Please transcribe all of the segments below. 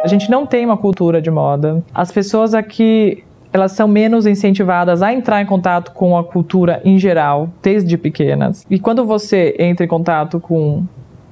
A gente não tem uma cultura de moda. As pessoas aqui, elas são menos incentivadas a entrar em contato com a cultura em geral, desde pequenas. E quando você entra em contato com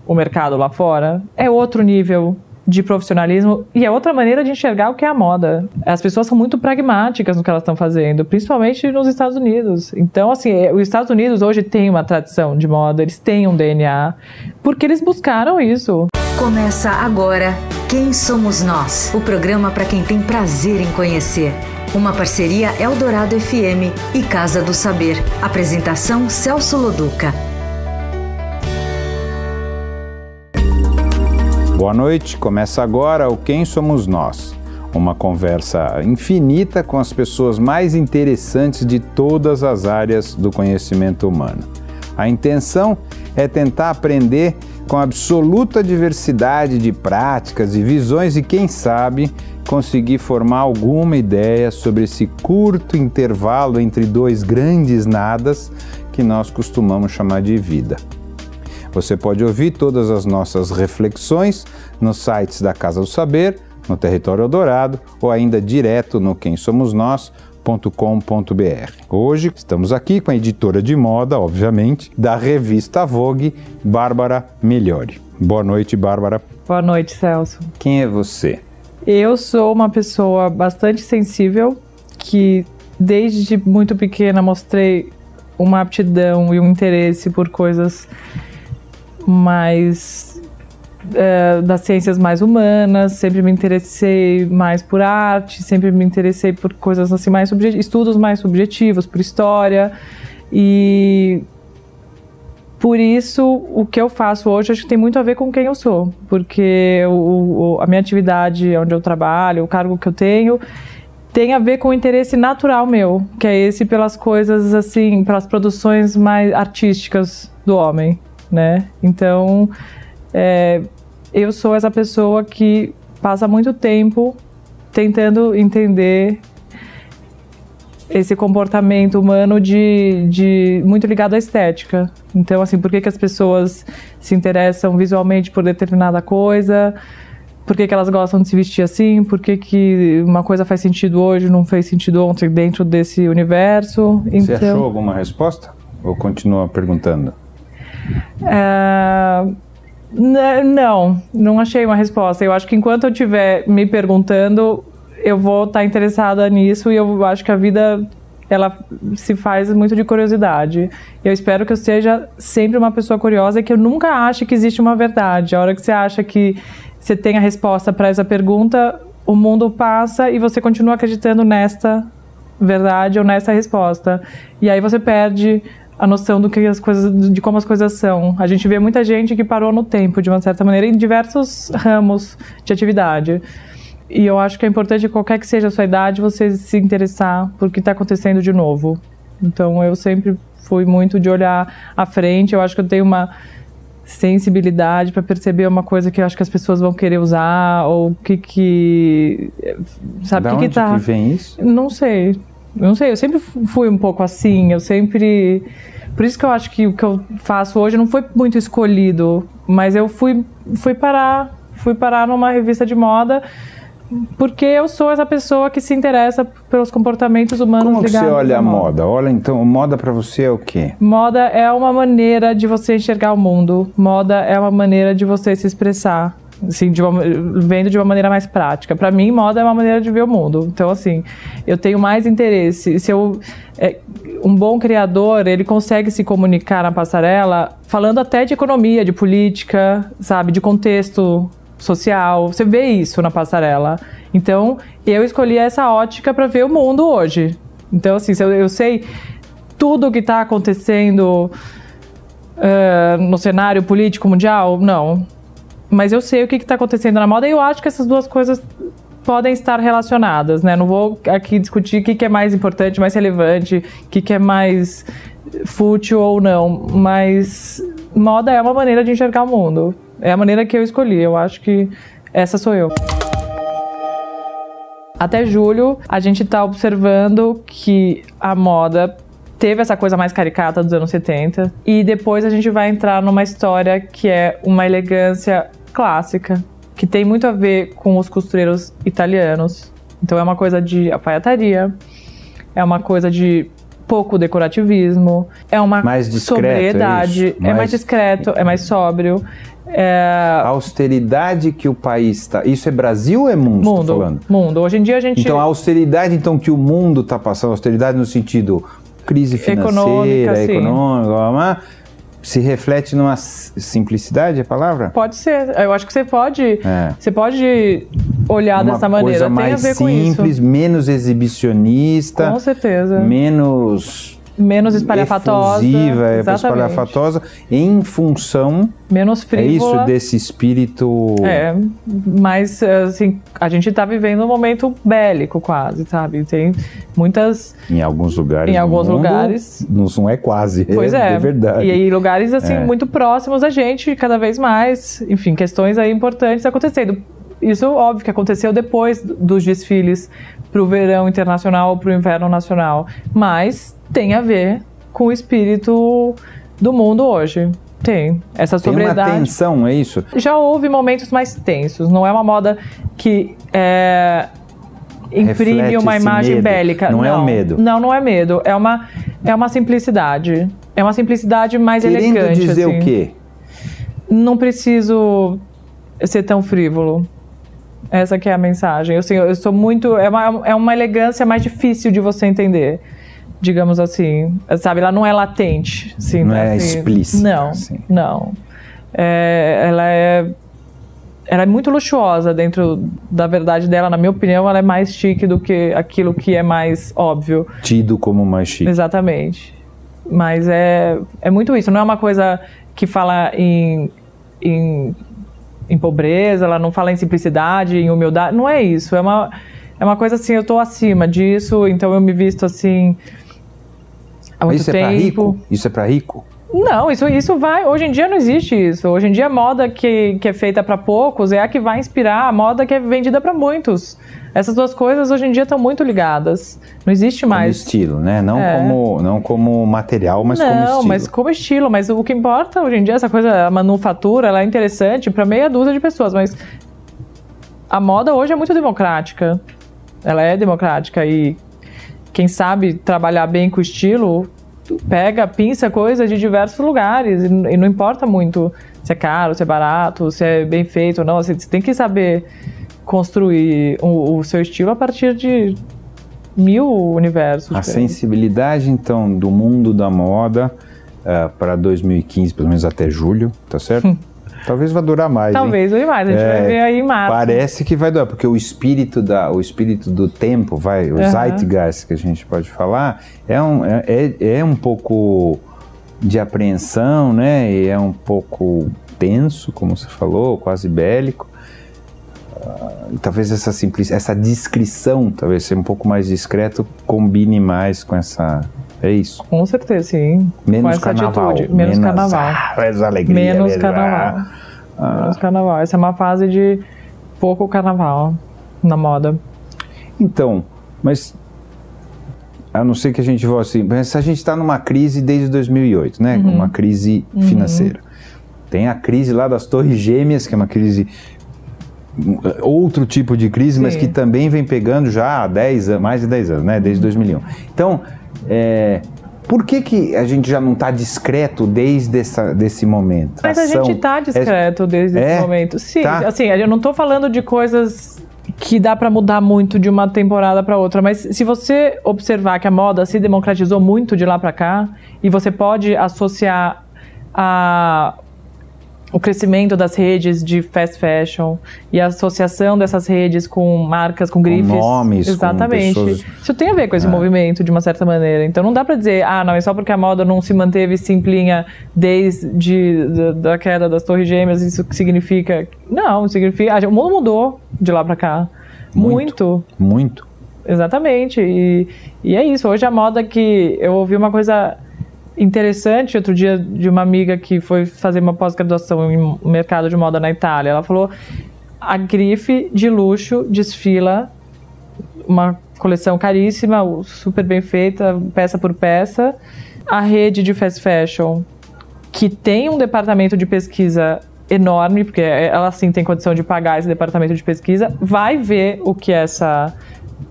o mercado lá fora, é outro nível de profissionalismo e é outra maneira de enxergar o que é a moda. As pessoas são muito pragmáticas no que elas estão fazendo, principalmente nos Estados Unidos. Então, assim, os Estados Unidos hoje têm uma tradição de moda, eles têm um DNA, porque eles buscaram isso. Começa agora Quem Somos Nós? O programa para quem tem prazer em conhecer. Uma parceria Eldorado FM e Casa do Saber. Apresentação Celso Loduca. Boa noite, começa agora o Quem Somos Nós, uma conversa infinita com as pessoas mais interessantes de todas as áreas do conhecimento humano. A intenção é tentar aprender com a absoluta diversidade de práticas e visões e, quem sabe, conseguir formar alguma ideia sobre esse curto intervalo entre dois grandes nadas que nós costumamos chamar de vida. Você pode ouvir todas as nossas reflexões nos sites da Casa do Saber, no Território Eldorado ou ainda direto no quemsomosnós.com.br. Hoje estamos aqui com a editora de moda, obviamente, da revista Vogue, Bárbara Migliori. Boa noite, Bárbara. Boa noite, Celso. Quem é você? Eu sou uma pessoa bastante sensível, que desde muito pequena mostrei uma aptidão e um interesse por coisas mais das ciências mais humanas, sempre me interessei mais por arte, sempre me interessei por coisas assim mais estudos mais subjetivos, por história, e por isso o que eu faço hoje acho que tem muito a ver com quem eu sou, porque a minha atividade, onde eu trabalho, o cargo que eu tenho, tem a ver com o interesse natural meu, que é esse pelas coisas assim, pelas produções mais artísticas do homem, né? Então, eu sou essa pessoa que passa muito tempo tentando entender esse comportamento humano muito ligado à estética. Então, assim, por que as pessoas se interessam visualmente por determinada coisa? Por que elas gostam de se vestir assim? Por que uma coisa faz sentido hoje e não fez sentido ontem dentro desse universo? Você achou alguma resposta? Ou continua perguntando? Não achei uma resposta. Eu acho que enquanto eu estiver me perguntando, eu vou estar interessada nisso, e eu acho que a vida, ela se faz muito de curiosidade. Eu espero que eu seja sempre uma pessoa curiosa e que eu nunca ache que existe uma verdade. A hora que você acha que você tem a resposta para essa pergunta, o mundo passa e você continua acreditando nesta verdade ou nessa resposta. E aí você perde a noção de como as coisas são. A gente vê muita gente que parou no tempo, de uma certa maneira, em diversos ramos de atividade. E eu acho que é importante, qualquer que seja a sua idade, você se interessar por que está acontecendo de novo. Então, eu sempre fui muito de olhar à frente. Eu acho que eu tenho uma sensibilidade para perceber uma coisa que eu acho que as pessoas vão querer usar, ou sabe o que tá... que vem isso? Não sei, eu sempre fui um pouco assim, por isso que eu acho que o que eu faço hoje não foi muito escolhido, mas eu fui parar numa revista de moda, porque eu sou essa pessoa que se interessa pelos comportamentos humanos ligados à moda. Como você olha a moda? Olha, então, moda para você é o quê? Moda é uma maneira de você enxergar o mundo, moda é uma maneira de você se expressar. Assim, vendo de uma maneira mais prática. Para mim, moda é uma maneira de ver o mundo. Então, assim, eu tenho mais interesse. Um bom criador, ele consegue se comunicar na passarela falando até de economia, de política, sabe, de contexto social. Você vê isso na passarela. Então, eu escolhi essa ótica para ver o mundo hoje. Então, assim, eu sei tudo o que está acontecendo no cenário político mundial, não. Mas eu sei o que está acontecendo na moda, e eu acho que essas duas coisas podem estar relacionadas, né? Não vou aqui discutir o que é mais importante, mais relevante, o que é mais fútil ou não, mas moda é uma maneira de enxergar o mundo. É a maneira que eu escolhi, eu acho que essa sou eu. Até julho, a gente está observando que a moda teve essa coisa mais caricata dos anos 70, e depois a gente vai entrar numa história que é uma elegância clássica, que tem muito a ver com os costureiros italianos. Então é uma coisa de alfaiataria, é uma coisa de pouco decorativismo, é uma mais discreto, sobriedade, é mais discreto, é mais sóbrio. A austeridade que o país está... Isso é Brasil ou é mundo? Mundo, tô falando? Mundo. Hoje em dia a gente... Então a austeridade que o mundo está passando, austeridade no sentido crise financeira, econômica, se reflete numa simplicidade, a palavra? Pode ser. Eu acho que você pode olhar dessa maneira. Uma coisa mais tem a ver simples, com isso. menos exibicionista. Com certeza. Menos espalhafatosa. Efusiva, espalhafatosa, em função... Menos frívola. É isso, desse espírito... Mas assim, a gente está vivendo um momento bélico quase, sabe? Tem muitas... Em alguns lugares não é quase, é verdade. E aí lugares assim, muito próximos a gente, cada vez mais. Enfim, questões aí importantes acontecendo. Isso, óbvio, que aconteceu depois dos desfiles para o verão internacional ou para o inverno nacional. Mas tem a ver com o espírito do mundo hoje. Tem. Essa sobriedade. Tem uma tensão, é isso? Já houve momentos mais tensos. Não é uma moda que imprime reflete uma imagem medo. bélica. Não é o medo. Não é medo. É uma simplicidade. É uma simplicidade mais elegante. Querendo dizer assim. O quê? Não preciso ser tão frívolo. Essa que é a mensagem. Eu sou muito... É uma elegância mais difícil de você entender, digamos assim. Sabe, ela não é latente. Assim, não é assim, explícita. Não, assim. não. Ela é muito luxuosa dentro da verdade dela. Na minha opinião, ela é mais chique do que aquilo que é mais óbvio. Tido como mais chique. Exatamente. Mas é muito isso. Não é uma coisa que fala em pobreza, ela não fala em simplicidade, em humildade, não é isso, é uma coisa assim, eu tô acima disso, então eu me visto assim há muito tempo. É pra rico? Isso é pra rico? Não, isso vai, hoje em dia não existe isso, hoje em dia a moda que é feita para poucos é a que vai inspirar a moda que é vendida para muitos. Essas duas coisas hoje em dia estão muito ligadas, não existe mais. Como estilo, né? Não como material, mas como estilo. Não, mas como estilo, mas o que importa hoje em dia, essa coisa, a manufatura, ela é interessante para meia dúzia de pessoas, mas a moda hoje é muito democrática, ela é democrática e quem sabe trabalhar bem com o estilo, pinça coisas de diversos lugares e não importa muito se é caro, se é barato, se é bem feito ou não, você tem que saber construir o seu estilo a partir de 1000 universos. A sensibilidade, então, do mundo da moda para 2015, pelo menos até julho, tá certo? Talvez vá durar mais. Talvez dure mais, a gente vai ver aí em março. Parece que vai durar, porque o espírito do tempo, o zeitgeist que a gente pode falar, é um pouco de apreensão, né? E é um pouco tenso, como você falou, quase bélico. Talvez essa descrição, talvez ser um pouco mais discreto, combine mais com essa... É isso? Com certeza, sim. Menos com essa carnaval. Atitude. Menos carnaval. Mais alegria. Menos carnaval. Menos carnaval. Essa é uma fase de pouco carnaval na moda. Então, mas... A não ser que a gente vá assim... Mas a gente está numa crise desde 2008, né? Uma crise financeira. Tem a crise lá das Torres Gêmeas, que é uma crise... Outro tipo de crise, sim, mas que também vem pegando já há mais de 10 anos, né? Desde 2001. Então, por que a gente já não está discreto desde esse momento? Mas a gente está discreto desde esse momento. Sim, tá. Assim, eu não estou falando de coisas que dá para mudar muito de uma temporada para outra, mas se você observar que a moda se democratizou muito de lá para cá, e você pode associar o crescimento das redes de fast fashion e a associação dessas redes com marcas, com grifes. Com nomes, exatamente. Com pessoas... Isso tem a ver com esse movimento, de uma certa maneira. Então não dá para dizer, não, é só porque a moda não se manteve simplinha desde da queda das Torres Gêmeas, isso significa... Não, significa... O mundo mudou de lá para cá. Muito. Exatamente. E é isso. Hoje a moda que... Eu ouvi uma coisa... interessante outro dia de uma amiga que foi fazer uma pós-graduação em mercado de moda na Itália. Ela falou: a grife de luxo desfila uma coleção caríssima, super bem feita, peça por peça. A rede de fast fashion, que tem um departamento de pesquisa enorme, porque ela sim tem condição de pagar esse departamento de pesquisa, vai ver o que essa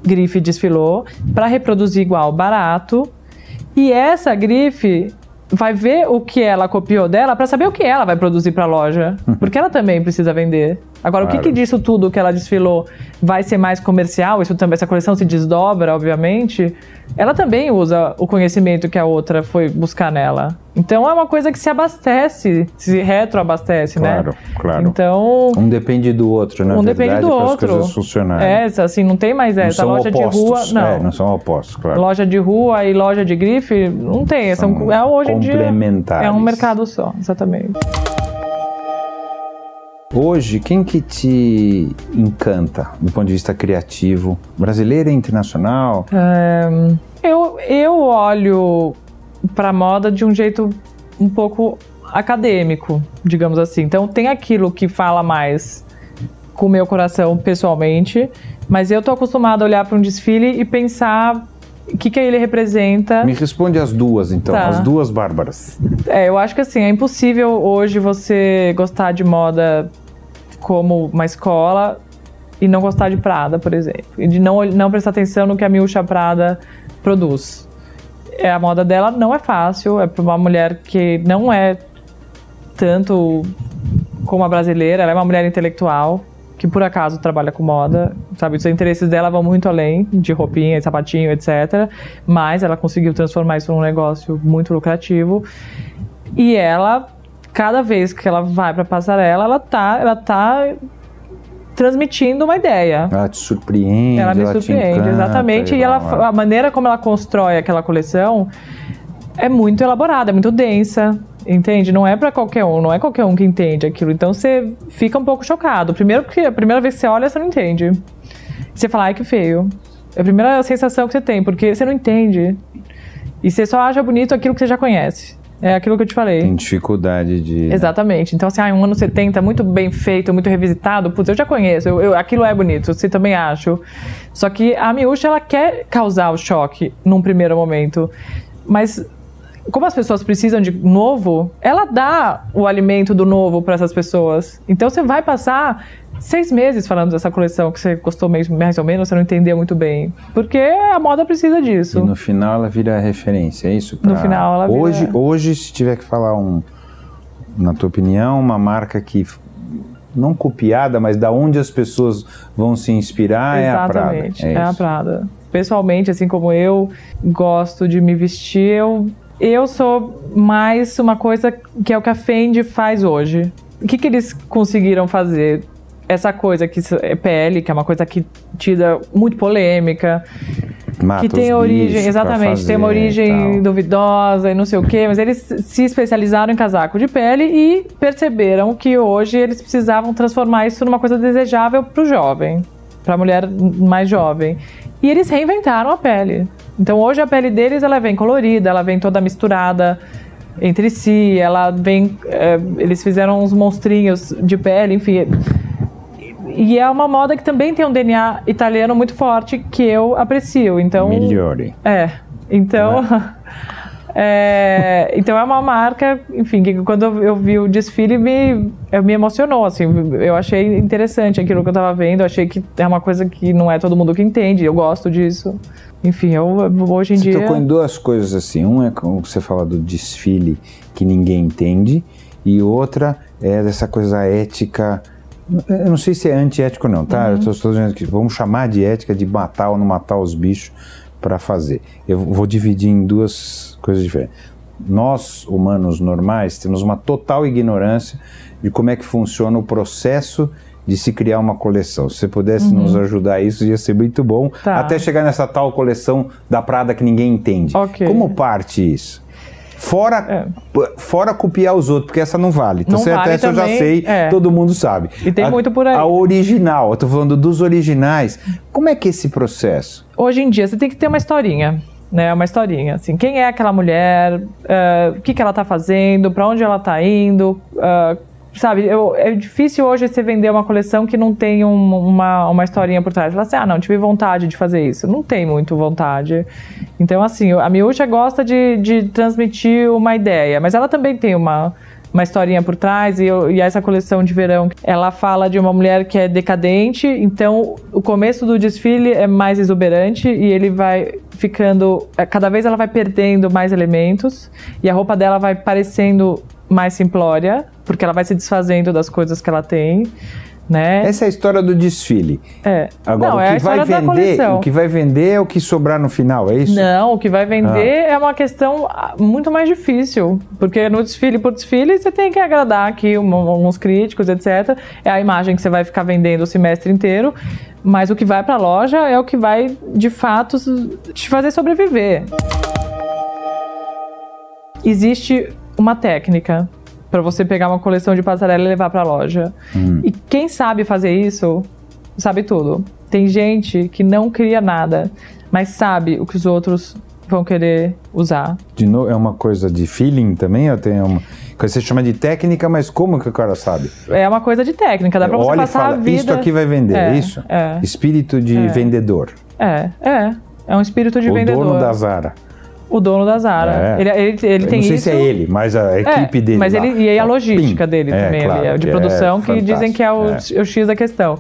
grife desfilou para reproduzir igual barato, e essa grife vai ver o que ela copiou dela para saber o que ela vai produzir para a loja, porque ela também precisa vender. Agora, claro, o que disso tudo que ela desfilou vai ser mais comercial, isso também, essa coleção se desdobra, obviamente, ela também usa o conhecimento que a outra foi buscar nela. Então, é uma coisa que se abastece, se retroabastece, claro, né? Claro. Então, um depende do outro, na verdade, depende do para as outro. coisas funcionarem. Assim, não tem mais essa loja opostos, de rua, não. Não são opostos, claro. Loja de rua e loja de grife, não tem. Hoje em dia é um mercado só, exatamente. Hoje, quem que te encanta do ponto de vista criativo? Brasileiro e internacional? Eu olho para a moda de um jeito um pouco acadêmico, digamos assim. Então, tem aquilo que fala mais com o meu coração pessoalmente, mas eu tô acostumada a olhar para um desfile e pensar o que ele representa. Me responde as duas, então. Tá. As duas Bárbaras. Eu acho que assim, é impossível hoje você gostar de moda como uma escola e não gostar de Prada, por exemplo. E de não prestar atenção no que a Miúcha Prada produz. A moda dela não é fácil, é para uma mulher que não é tanto como a brasileira, ela é uma mulher intelectual, que por acaso trabalha com moda, sabe? Os interesses dela vão muito além de roupinha, sapatinho, etc. Mas ela conseguiu transformar isso num negócio muito lucrativo. E ela, cada vez que ela vai para a passarela, ela tá transmitindo uma ideia. Ela te surpreende, ela me surpreende, te encanta, exatamente. E a maneira como ela constrói aquela coleção é muito elaborada, é muito densa. Entende? Não é pra qualquer um, não é qualquer um que entende aquilo. Então você fica um pouco chocado. Primeiro porque a primeira vez que você olha, você não entende. Você fala, ai que feio. É a primeira sensação que você tem, porque você não entende. E você só acha bonito aquilo que você já conhece. É aquilo que eu te falei. Tem dificuldade de... Exatamente. Então assim, um ano 70, muito bem feito, muito revisitado. Putz, eu já conheço, aquilo é bonito, eu também acho. Só que a Miúcha, ela quer causar o choque num primeiro momento. Mas... como as pessoas precisam de novo, ela dá o alimento do novo para essas pessoas. Então você vai passar 6 meses falando dessa coleção que você gostou mais ou menos, você não entendeu muito bem. Porque a moda precisa disso. E no final ela vira referência, é isso? No final ela vira... Hoje, se tiver que falar na tua opinião, uma marca que... não copiada, mas da onde as pessoas vão se inspirar. Exatamente, é a Prada. É a Prada. Pessoalmente, assim como eu gosto de me vestir, eu sou mais uma coisa que é o que a Fendi faz hoje. O que eles conseguiram fazer? Essa coisa que é PL, que é uma coisa que tida muito polêmica, mata que tem origem, exatamente, tem uma origem duvidosa e não sei o quê, mas eles se especializaram em casaco de pele e perceberam que hoje eles precisavam transformar isso numa coisa desejável para o jovem, para a mulher mais jovem. E eles reinventaram a pele. Então hoje a pele deles, ela vem colorida, ela vem toda misturada entre si, ela vem... eles fizeram uns monstrinhos de pele, enfim. E é uma moda que também tem um DNA italiano muito forte, que eu aprecio. Então, Migliore. Então... então é uma marca, enfim, que quando eu vi o desfile me emocionou, assim, eu achei interessante aquilo que eu tava vendo, eu achei que é uma coisa que não é todo mundo que entende, eu gosto disso. Enfim, hoje em dia... Você tocou em duas coisas assim, um é como você fala do desfile que ninguém entende, e outra é dessa coisa ética, eu não sei se é antiético ou não, tá? Eu tô dizendo que vamos chamar de ética de matar ou não matar os bichos para fazer. Eu vou dividir em duas coisas diferentes. Nós, humanos normais, temos uma total ignorância de como é que funciona o processo de se criar uma coleção. Se você pudesse nos ajudar isso, ia ser muito bom. Tá. Até chegar nessa tal coleção da Prada que ninguém entende. Okay. Como parte isso? Fora copiar os outros, porque essa não vale. Então, não vale essa eu já também, sei, todo mundo sabe. E tem muito por aí. A original, eu tô falando dos originais. Como é que é esse processo? Hoje em dia, você tem que ter uma historinha, né? Uma historinha, assim. Quem é aquela mulher? O que ela tá fazendo? Pra onde ela tá indo? Sabe, é difícil hoje você vender uma coleção que não tem uma historinha por trás. Fala assim, não, tive vontade de fazer isso. Não tem muito vontade. Então, assim, a Miúcha gosta de transmitir uma ideia, mas ela também tem uma uma historinha por trás, e essa coleção de verão, ela fala de uma mulher que é decadente, então o começo do desfile é mais exuberante e ele vai ficando, cada vez ela vai perdendo mais elementos e a roupa dela vai parecendo mais simplória, porque ela vai se desfazendo das coisas que ela tem, né? Essa é a história do desfile. Agora, não, o que vai vender é o que sobrar no final, é isso? Não, o que vai vender é uma questão muito mais difícil, porque no desfile por desfile você tem que agradar aqui alguns críticos, etc. É a imagem que você vai ficar vendendo o semestre inteiro, mas o que vai para a loja é o que vai, de fato, te fazer sobreviver. Existe uma técnica para você pegar uma coleção de passarela e levar para a loja. E quem sabe fazer isso, sabe tudo. Tem gente que não cria nada, mas sabe o que os outros vão querer usar. De novo, é uma coisa de feeling também? Ou tem uma coisa que você chama de técnica, mas como que o cara sabe? É uma coisa de técnica, dá para você passar a vida... Isto aqui vai vender, é isso? Espírito de vendedor. É um espírito de vendedor. O dono da Zara. O dono da Zara. Ele tem isso. Não sei se é ele, mas a equipe dele. Mas e a logística dele também, claro, de produção, que dizem que é o X da questão.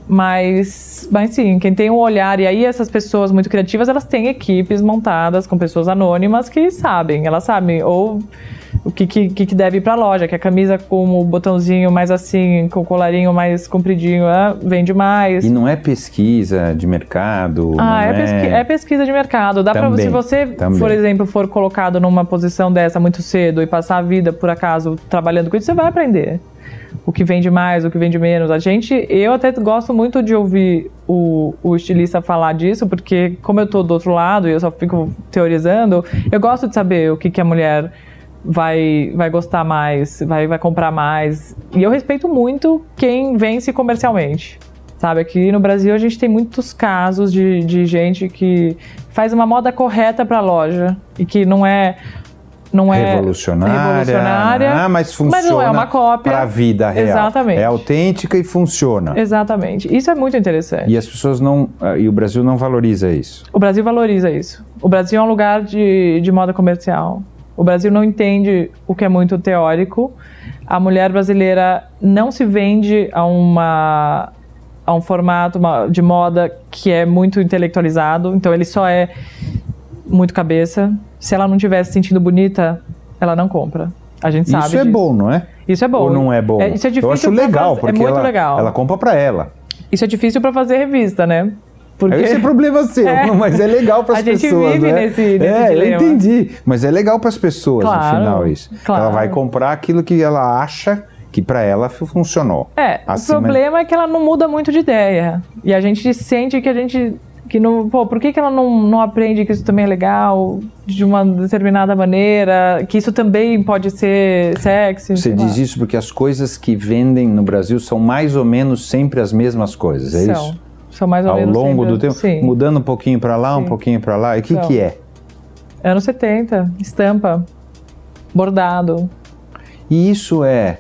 Mas sim, quem tem um olhar, e aí essas pessoas muito criativas, elas têm equipes montadas com pessoas anônimas que sabem, elas sabem, ou o que deve ir pra loja, que a camisa com o botãozinho mais assim, com o colarinho mais compridinho, vende mais. E não é pesquisa de mercado? É pesquisa de mercado. Dá pra, se você, por exemplo, for colocado numa posição dessa muito cedo e passar a vida, por acaso, trabalhando com isso, você vai aprender. O que vende mais, o que vende menos. Eu até gosto muito de ouvir o estilista falar disso, porque como eu tô do outro lado e eu só fico teorizando, eu gosto de saber o que a mulher vai gostar mais, vai comprar mais. E eu respeito muito quem vence comercialmente. Sabe, aqui no Brasil a gente tem muitos casos de gente que faz uma moda correta para a loja e que não é revolucionária, mas funciona, mas não é uma cópia para a vida real. Exatamente. É autêntica e funciona. Exatamente. Isso é muito interessante. E as pessoas e o Brasil não valoriza isso. O Brasil valoriza isso. O Brasil é um lugar de moda comercial. O Brasil não entende o que é muito teórico. A mulher brasileira não se vende a um formato de moda que é muito intelectualizado. Então ele só é muito cabeça. Se ela não estiver se sentindo bonita, ela não compra. A gente sabe disso. Isso é bom, não é? Isso é bom. Ou não é bom? Isso é difícil. Eu acho legal, porque muito legal. Ela compra para ela. Isso é difícil para fazer revista, né? Porque... Esse é problema seu, mas é legal para as pessoas. A gente vive nesse dilema. Eu entendi. Mas é legal para as pessoas, no final, isso. Claro. Ela vai comprar aquilo que ela acha que para ela funcionou. O problema é que ela não muda muito de ideia. E a gente sente que não... por que ela não aprende que isso também é legal de uma determinada maneira, que isso também pode ser sexy? Você diz isso porque as coisas que vendem no Brasil são mais ou menos sempre as mesmas coisas, é isso? São mais ou menos ao longo do tempo, sim. Mudando um pouquinho para lá, um pouquinho para lá. E o que é? Anos 70, estampa, bordado. E isso é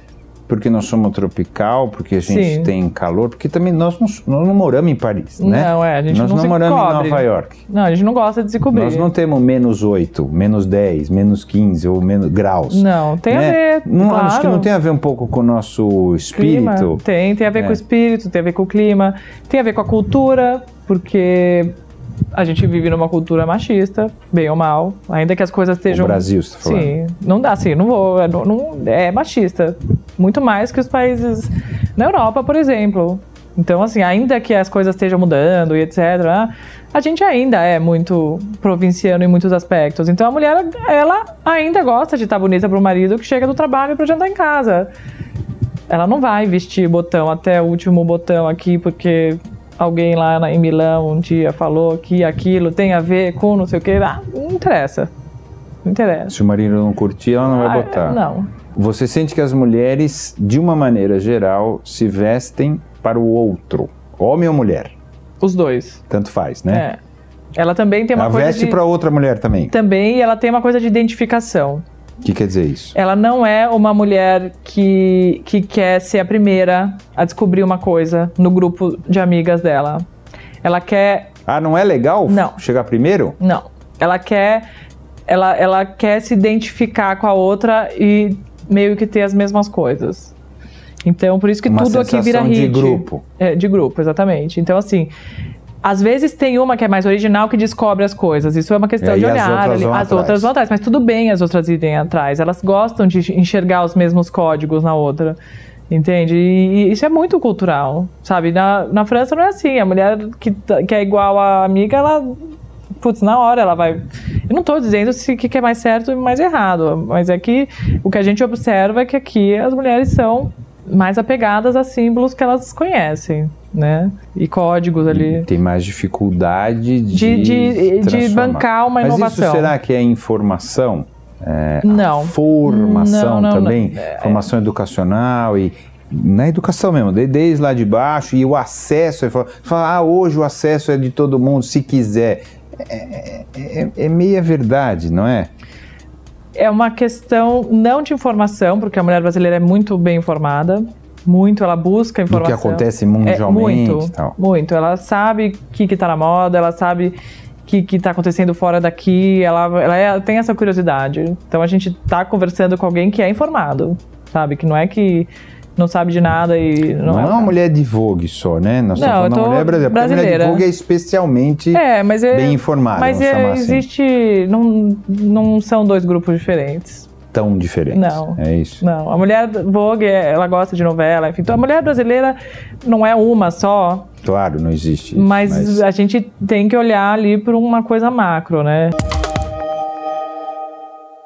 porque nós somos tropical, porque a gente tem calor, porque também nós não moramos em Paris, né? Não, a gente nós não moramos em Nova York. Não, a gente não gosta de se cobrir. Nós não temos -8, -10, -15 ou menos graus. Não, tem a ver, claro. Acho que não tem a ver um pouco com o nosso espírito? Clima. Tem a ver com o espírito, tem a ver com o clima, tem a ver com a cultura, porque a gente vive numa cultura machista, bem ou mal, ainda que as coisas estejam... O Brasil, você está falando. Sim, não dá assim, é machista, muito mais que os países na Europa, por exemplo. Então, assim, ainda que as coisas estejam mudando e etc., a gente ainda é muito provinciano em muitos aspectos. Então, a mulher, ela ainda gosta de estar bonita para o marido que chega do trabalho para jantar em casa. Ela não vai vestir botão até o último botão aqui, porque... alguém lá em Milão um dia falou que aquilo tem a ver com não sei o que. Não interessa. Não interessa. Se o marido não curtir, ela não vai botar. Não. Você sente que as mulheres, de uma maneira geral, se vestem para o outro? Homem ou mulher? Os dois. Tanto faz, né? Ela também tem uma coisa veste para outra mulher também? Também, e ela tem uma coisa de identificação. O que quer dizer isso? Ela não é uma mulher que quer ser a primeira a descobrir uma coisa no grupo de amigas dela. Ela quer... não é legal chegar primeiro? Não. Ela quer se identificar com a outra e meio que ter as mesmas coisas. Então, por isso que uma tudo aqui vira hit. De grupo. De grupo, exatamente. Então, assim, às vezes tem uma que é mais original que descobre as coisas. Isso é uma questão de olhar. As outras vão atrás. Mas tudo bem as outras irem atrás. Elas gostam de enxergar os mesmos códigos na outra. Entende? E isso é muito cultural, sabe? Na França não é assim. A mulher que é igual à amiga, ela... Putz, na hora ela vai... Eu não estou dizendo o que é mais certo e mais errado. Mas é que o que a gente observa é que aqui as mulheres são mais apegadas a símbolos que elas conhecem, né? E códigos ali. Tem mais dificuldade de bancar uma inovação. Mas isso será que é informação? Não. Formação não, também? Formação educacional e... Na educação mesmo, desde lá de baixo, e o acesso, hoje o acesso é de todo mundo, se quiser. É meia verdade, não é? É uma questão não de informação, porque a mulher brasileira é muito bem informada, ela busca informação. Do que acontece mundialmente muito, e tal. Muito, ela sabe o que está na moda, ela sabe o que está acontecendo fora daqui, ela tem essa curiosidade. Então a gente está conversando com alguém que é informado, sabe? Que não é que não sabe de nada e... Não é uma mulher de Vogue só, né? Nós estamos falando de uma mulher brasileira. Porque a mulher de Vogue é especialmente bem informada. Mas existe... Assim. Não são dois grupos diferentes. Tão diferentes. Não. É isso. Não. A mulher Vogue, ela gosta de novela, enfim. Então a mulher brasileira não é uma só. Claro, não existe isso. Mas a gente tem que olhar ali para uma coisa macro, né?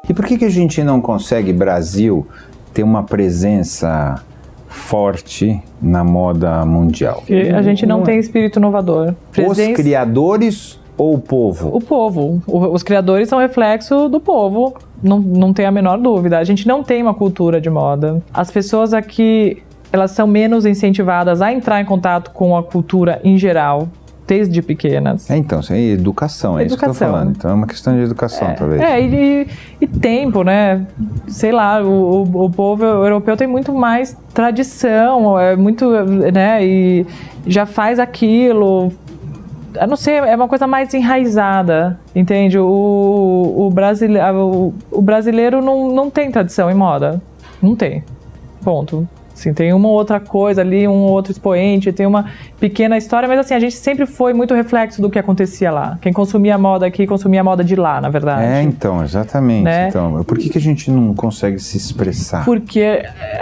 E por que a gente não consegue, Brasil, ter uma presença forte na moda mundial? Porque a gente não tem espírito inovador. Os criadores ou o povo? O povo. Os criadores são reflexo do povo, não tem a menor dúvida. A gente não tem uma cultura de moda. As pessoas aqui, elas são menos incentivadas a entrar em contato com a cultura em geral, desde pequenas. Então, isso é educação, isso que eu tô falando. Então é uma questão de educação, talvez. E tempo, né? Sei lá, o povo europeu tem muito mais tradição, né? E já faz aquilo. Eu não sei, é uma coisa mais enraizada, entende? O brasileiro não tem tradição em moda. Não tem. Ponto. Assim, tem uma outra coisa ali, um outro expoente, tem uma pequena história, mas assim, a gente sempre foi muito reflexo do que acontecia lá. Quem consumia moda aqui, consumia moda de lá, na verdade. Então, exatamente. Né? Então, por que a gente não consegue se expressar?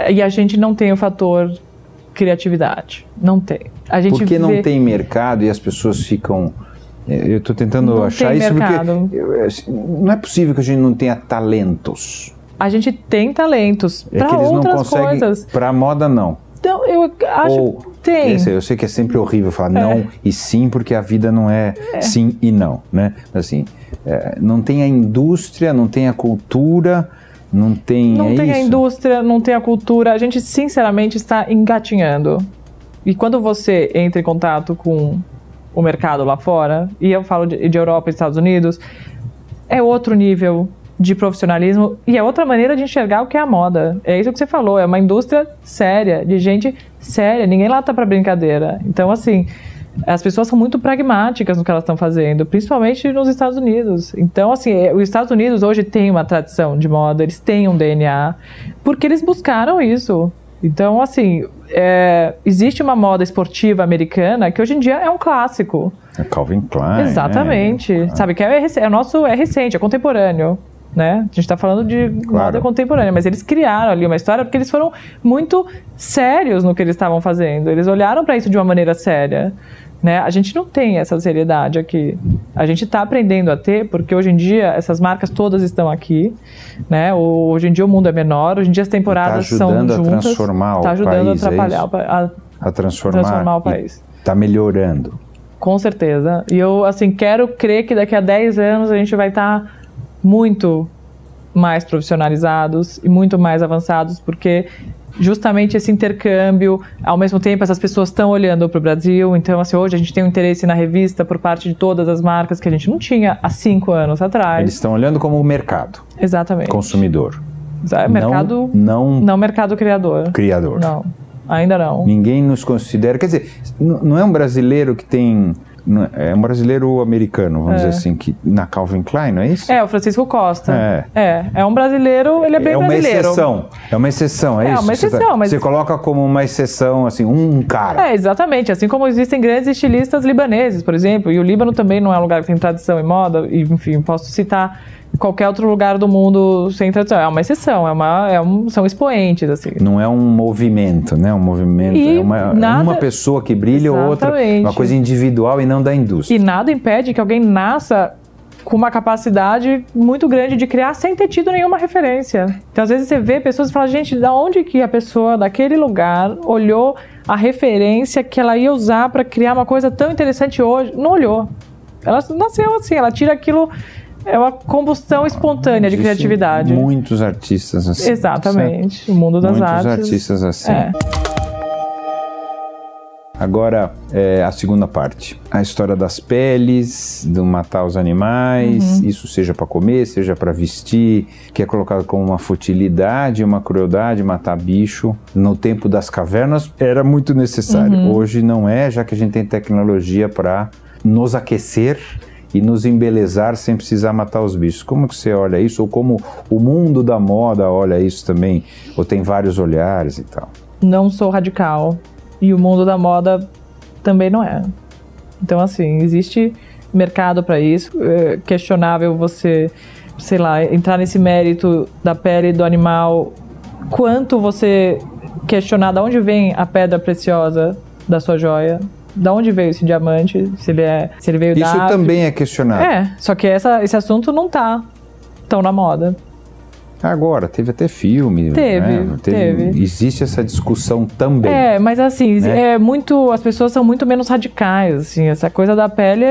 E a gente não tem o fator criatividade. Não tem. Porque não tem mercado e as pessoas ficam... Eu estou tentando achar isso mercado. Porque não é possível que a gente não tenha talentos. A gente tem talentos para outras coisas. Para a moda, não. Então, eu acho que tem. Eu sei que é sempre horrível falar não e sim, porque a vida não é sim e não, né? Assim, não tem a indústria, não tem a cultura, não tem... Não tem a indústria, não tem a cultura. A gente, sinceramente, está engatinhando. E quando você entra em contato com o mercado lá fora, e eu falo de Europa e Estados Unidos, é outro nível de profissionalismo e é outra maneira de enxergar o que é a moda. É isso que você falou, é uma indústria séria, de gente séria, ninguém lá tá para brincadeira. Então, assim, as pessoas são muito pragmáticas no que elas estão fazendo, principalmente nos Estados Unidos. Então, assim, os Estados Unidos hoje têm uma tradição de moda, eles têm um DNA, porque eles buscaram isso. Então, assim, existe uma moda esportiva americana que hoje em dia é um clássico. É Calvin Klein. Exatamente. Sabe, que é recente, é contemporâneo. Né? A gente está falando de moda contemporânea, mas eles criaram ali uma história porque eles foram muito sérios no que eles estavam fazendo. Eles olharam para isso de uma maneira séria. Né? A gente não tem essa seriedade aqui. A gente está aprendendo a ter, porque hoje em dia essas marcas todas estão aqui. Né? Hoje em dia o mundo é menor, hoje em dia as temporadas são juntas. Está ajudando a transformar o país. Está melhorando. Com certeza. E eu assim, quero crer que daqui a 10 anos a gente vai estar muito mais profissionalizados e muito mais avançados, porque justamente esse intercâmbio, ao mesmo tempo essas pessoas estão olhando para o Brasil, então assim, hoje a gente tem um interesse na revista por parte de todas as marcas que a gente não tinha há 5 anos atrás. Eles estão olhando como mercado. Exatamente. Consumidor. Mercado, não mercado criador. Criador. Não, ainda não. Ninguém nos considera, quer dizer, não é um brasileiro que tem É um brasileiro americano, vamos dizer assim, que na Calvin Klein, não é isso? O Francisco Costa. É um brasileiro, ele é bem brasileiro. É uma exceção, é isso? É uma exceção, mas... Você coloca como uma exceção, assim, um cara. Exatamente. Assim como existem grandes estilistas libaneses, por exemplo, e o Líbano também não é um lugar que tem tradição em moda, e, enfim, posso citar qualquer outro lugar do mundo sem tradição. É uma exceção, são expoentes, assim. Não é um movimento, né? Um movimento, e uma pessoa que brilha, outra, uma coisa individual e não da indústria. E nada impede que alguém nasça com uma capacidade muito grande de criar sem ter tido nenhuma referência. Então, às vezes você vê pessoas e fala, gente, da onde que a pessoa daquele lugar olhou a referência que ela ia usar para criar uma coisa tão interessante hoje? Não olhou. Ela nasceu assim, ela tira aquilo... É uma combustão espontânea de criatividade. Muitos artistas assim. Exatamente. Certo? O mundo das artes. Muitos artistas assim. Agora, a segunda parte. A história das peles, do matar os animais, isso seja para comer, seja para vestir, que é colocado como uma futilidade, uma crueldade, matar bicho. No tempo das cavernas era muito necessário. Hoje não é, já que a gente tem tecnologia para nos aquecer e nos embelezar sem precisar matar os bichos. Como que você olha isso? Ou como o mundo da moda olha isso também? Ou tem vários olhares e tal? Não sou radical. E o mundo da moda também não é. Então, assim, existe mercado para isso. É questionável você, sei lá, entrar nesse mérito da pele do animal. Quanto você questionar de onde vem a pedra preciosa da sua joia. Da onde veio esse diamante, se ele veio da África. Isso também é questionável. Só que esse assunto não tá tão na moda. Agora, teve até filme. Teve. Existe essa discussão também. Mas assim, né? As pessoas são muito menos radicais, assim, essa coisa da pele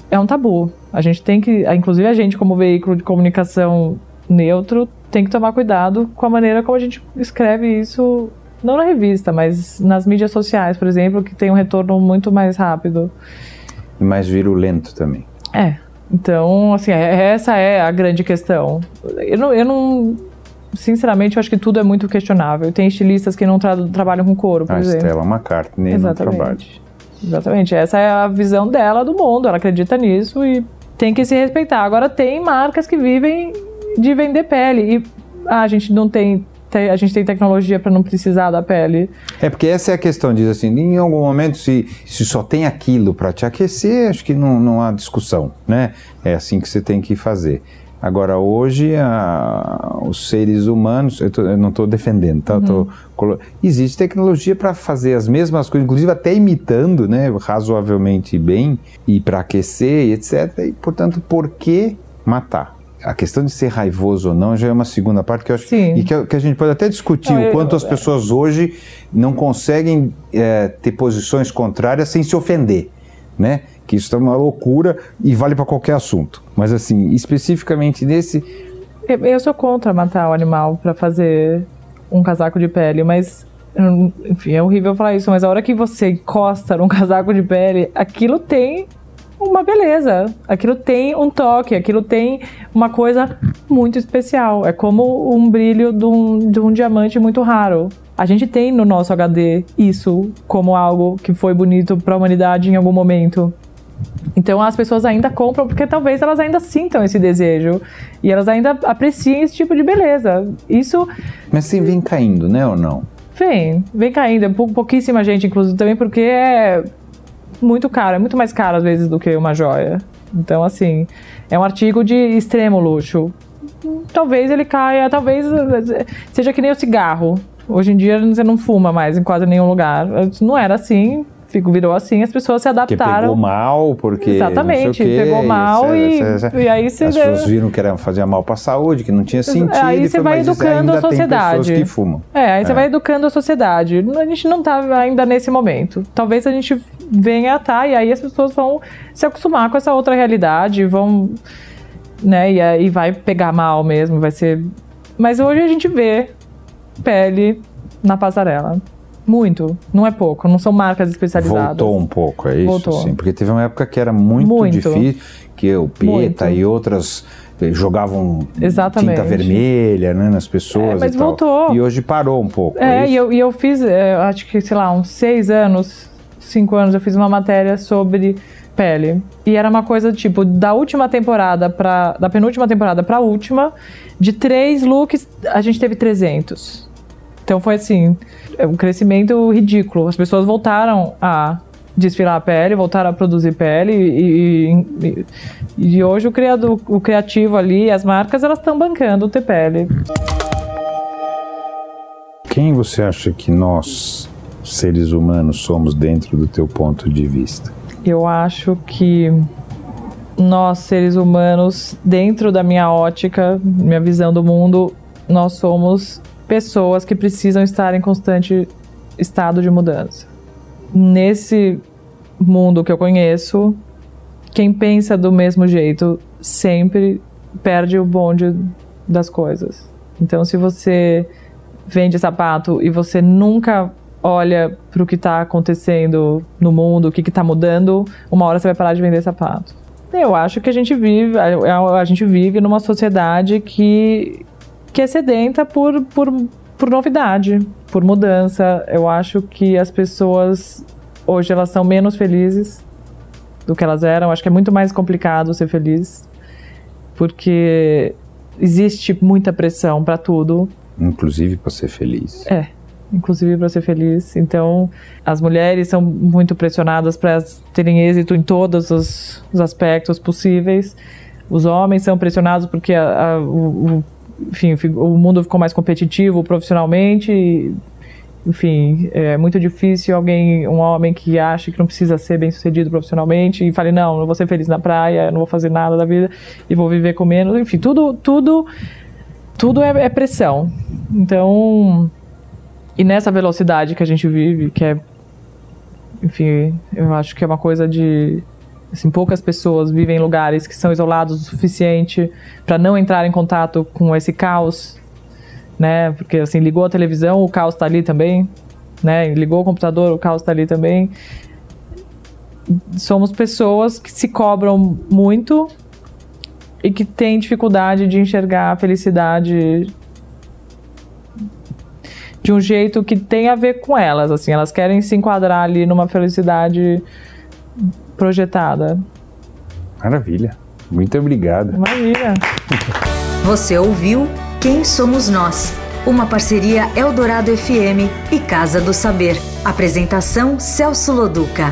é um tabu. A gente tem que, inclusive a gente como veículo de comunicação neutro, tem que tomar cuidado com a maneira como a gente escreve isso. Não na revista, mas nas mídias sociais, por exemplo, que tem um retorno muito mais rápido. E mais virulento também. Então, assim, essa é a grande questão. Eu não... Sinceramente, eu acho que tudo é muito questionável. Tem estilistas que não trabalham com couro, por exemplo. A Stella McCartney não trabalha. Exatamente. Essa é a visão dela do mundo. Ela acredita nisso e tem que se respeitar. Agora, tem marcas que vivem de vender pele. E a gente não tem... A gente tem tecnologia para não precisar da pele. Porque essa é a questão, diz assim, em algum momento se só tem aquilo para te aquecer, acho que não há discussão, né? É assim que você tem que fazer. Agora, hoje, os seres humanos, eu não estou defendendo, tá? Existe tecnologia para fazer as mesmas coisas, inclusive até imitando, né, razoavelmente bem, e para aquecer, e etc. E, portanto, por que matar? A questão de ser raivoso ou não já é uma segunda parte que eu acho que a gente pode até discutir o quanto as pessoas hoje não conseguem ter posições contrárias sem se ofender, né? Que isso é uma loucura e vale para qualquer assunto. Mas assim, especificamente nesse... Eu sou contra matar o animal para fazer um casaco de pele, mas... Enfim, é horrível falar isso, mas a hora que você encosta num casaco de pele, aquilo tem... uma beleza, aquilo tem um toque, aquilo tem uma coisa muito especial, é como um brilho de um diamante muito raro. A gente tem no nosso HD isso como algo que foi bonito para a humanidade em algum momento. Então as pessoas ainda compram porque talvez elas ainda sintam esse desejo e elas ainda apreciem esse tipo de beleza. Isso... Mas sim, vem caindo, né, ou não? Vem caindo, é pouquíssima gente, inclusive também porque é muito caro, é muito mais caro às vezes do que uma joia. Então, assim, é um artigo de extremo luxo. Talvez ele caia, talvez seja que nem o cigarro. Hoje em dia você não fuma mais em quase nenhum lugar. Não era assim, virou assim, as pessoas se adaptaram. Porque pegou mal, porque exatamente, não sei o quê, pegou mal e aí você... As pessoas viram que fazia mal para a saúde, que não tinha sentido. Aí você vai educando a sociedade. Tem pessoas que fumam. Aí você vai educando a sociedade. A gente não está ainda nesse momento. Talvez a gente venha a estar e aí as pessoas vão se acostumar com essa outra realidade, vão... né, e aí vai pegar mal mesmo, vai ser... Mas hoje a gente vê pele na passarela. Muito, não é pouco, não são marcas especializadas. Voltou um pouco, é isso? Voltou. Sim, porque teve uma época que era muito difícil, que o PETA e outras jogavam tinta vermelha, né, nas pessoas mas e tal. Voltou. E hoje parou um pouco. E eu fiz, acho que, sei lá, uns 6 anos, 5 anos, eu fiz uma matéria sobre pele. E era uma coisa, tipo, da penúltima temporada pra última, de 3 looks, a gente teve 300. Então foi assim, um crescimento ridículo. As pessoas voltaram a desfilar a pele, voltaram a produzir pele e hoje o criativo ali, as marcas, elas estão bancando ter pele. Quem você acha que nós, seres humanos, somos dentro do teu ponto de vista? Eu acho que nós, seres humanos, dentro da minha ótica, minha visão do mundo, nós somos pessoas que precisam estar em constante estado de mudança. Nesse mundo que eu conheço, quem pensa do mesmo jeito sempre perde o bonde das coisas. Então, se você vende sapato e você nunca olha para o que está acontecendo no mundo, o que está mudando, uma hora você vai parar de vender sapato. Eu acho que a gente vive numa sociedade que é sedenta por novidade, por mudança. Eu acho que as pessoas hoje elas são menos felizes do que elas eram. Eu acho que é muito mais complicado ser feliz, porque existe muita pressão para tudo. Inclusive para ser feliz. Inclusive para ser feliz. Então, as mulheres são muito pressionadas para terem êxito em todos os aspectos possíveis. Os homens são pressionados porque enfim, o mundo ficou mais competitivo profissionalmente. Enfim, é muito difícil um homem que acha que não precisa ser bem sucedido profissionalmente e fale, não vou ser feliz na praia, não vou fazer nada da vida e vou viver com menos. Enfim, tudo é pressão. Então, e nessa velocidade que a gente vive, que é, enfim, eu acho que é uma coisa de, assim, poucas pessoas vivem em lugares que são isolados o suficiente para não entrar em contato com esse caos, né? Porque, assim, ligou a televisão, o caos está ali também, né? Ligou o computador, o caos está ali também. Somos pessoas que se cobram muito e que têm dificuldade de enxergar a felicidade de um jeito que tem a ver com elas, assim, elas querem se enquadrar ali numa felicidade projetada. Maravilha, muito obrigado. Imagina. Você ouviu Quem Somos Nós? Uma parceria Eldorado FM e Casa do Saber. Apresentação Celso Loduca.